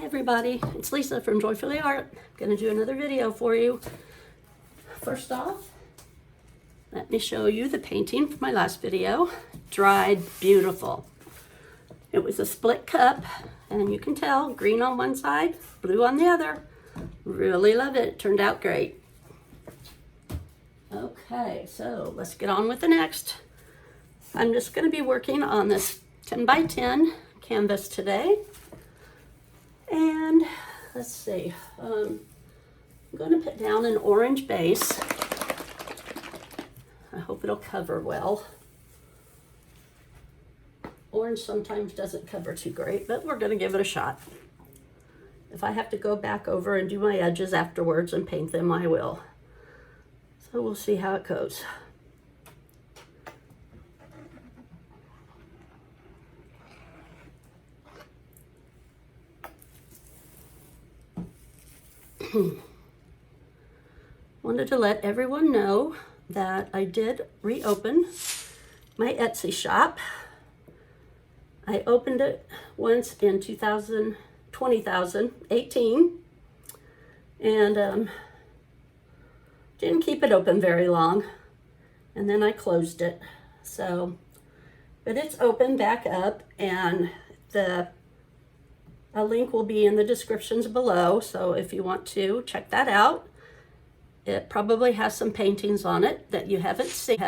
Hi everybody, it's Lisa from Joyfully Art. I'm going to do another video for you. First off, let me show you the painting from my last video. Dried beautiful. It was a split cup, and you can tell green on one side, blue on the other. Really love it. It turned out great. Okay, so let's get on with the next. I'm just going to be working on this 10 by 10 canvas today. And let's see, I'm going to put down an orange base. I hope it'll cover well. Orange sometimes doesn't cover too great, but we're going to give it a shot. If I have to go back over and do my edges afterwards and paint them, I will. So we'll see how it goes. Wanted to let everyone know that I did reopen my Etsy shop. I opened it once in 2018 and didn't keep it open very long, and then I closed it. So, but it's open back up, and a link will be in the descriptions below, so if you want to check that out. It probably has some paintings on it that you haven't seen.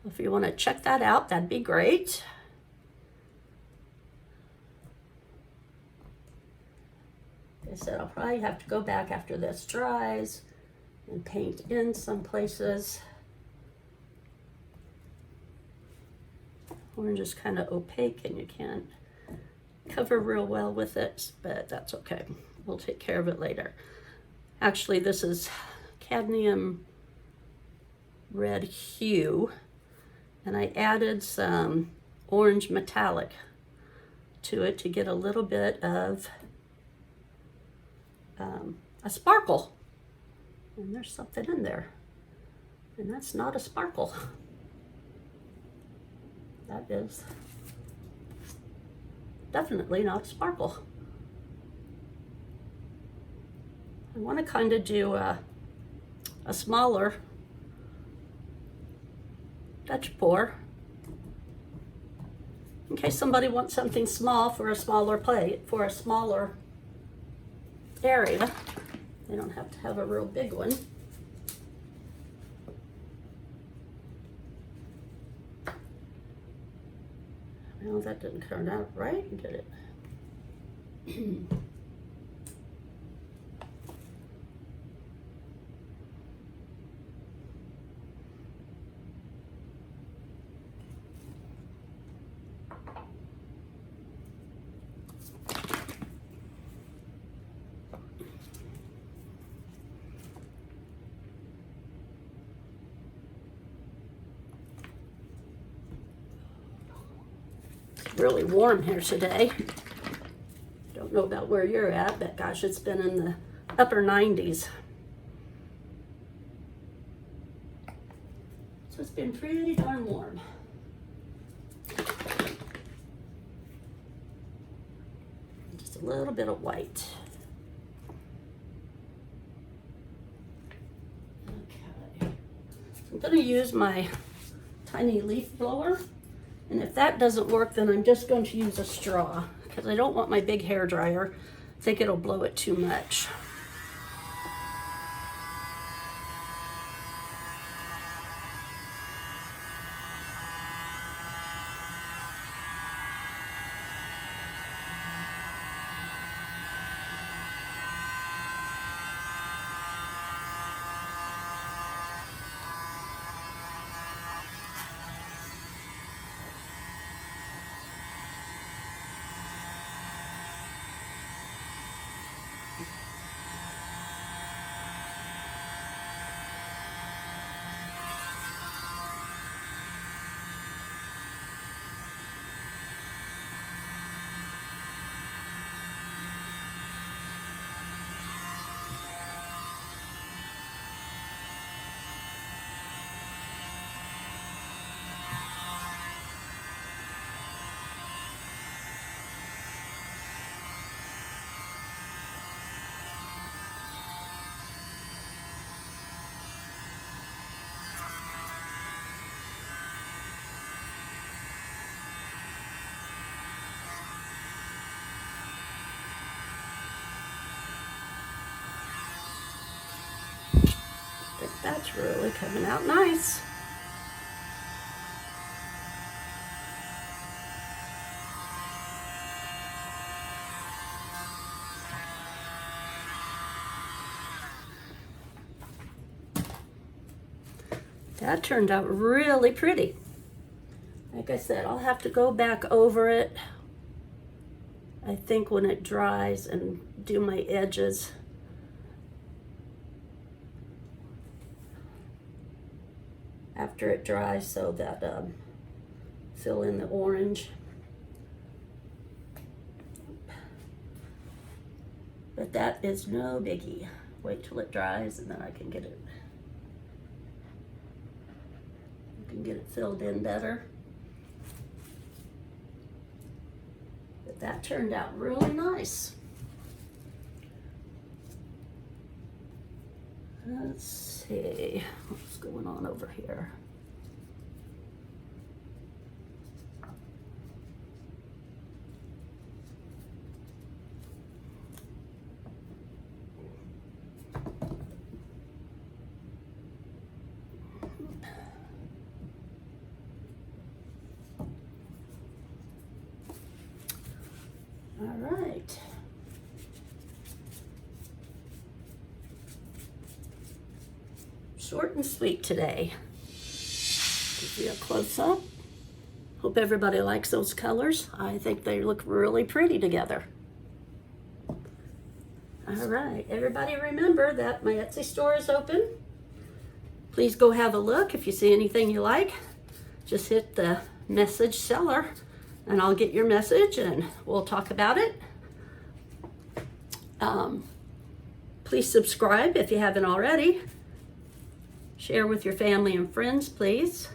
If you want to check that out, that'd be great. Like I said, I'll probably have to go back after this dries and paint in some places. Orange is kind of opaque and you can't cover real well with it, but that's okay. We'll take care of it later. Actually, this is cadmium red hue, and I added some orange metallic to it to get a little bit of a sparkle. And there's something in there, and that's not a sparkle. That is definitely not a sparkle. I want to kind of do a smaller Dutch pour in case somebody wants something small for a smaller plate, for a smaller area. They don't have to have a real big one. Well, that didn't turn out right, did it? Really warm here today. Don't know about where you're at, but gosh, it's been in the upper 90s. So it's been pretty darn warm. Just a little bit of white. Okay. So I'm going to use my tiny leaf blower. And if that doesn't work, then I'm just going to use a straw because I don't want my big hair dryer. I think it'll blow it too much. That's really coming out nice. That turned out really pretty. Like I said, I'll have to go back over it, I think, when it dries and do my edges. After it dries, so that fill in the orange. But that is no biggie. Wait till it dries and then I can get it filled in better. But that turned out really nice. Let's see what's going on over here. All right. Short and sweet today. Give you a close-up. Hope everybody likes those colors. I think they look really pretty together. All right, everybody remember that my Etsy store is open. Please go have a look. If you see anything you like, just hit the message seller and I'll get your message and we'll talk about it. Please subscribe if you haven't already. Share with your family and friends, please.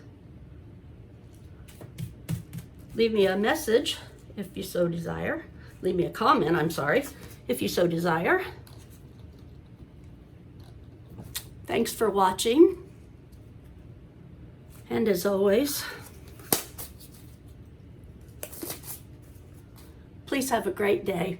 Leave me a message if you so desire. Leave me a comment, I'm sorry, if you so desire. Thanks for watching. And as always, please have a great day.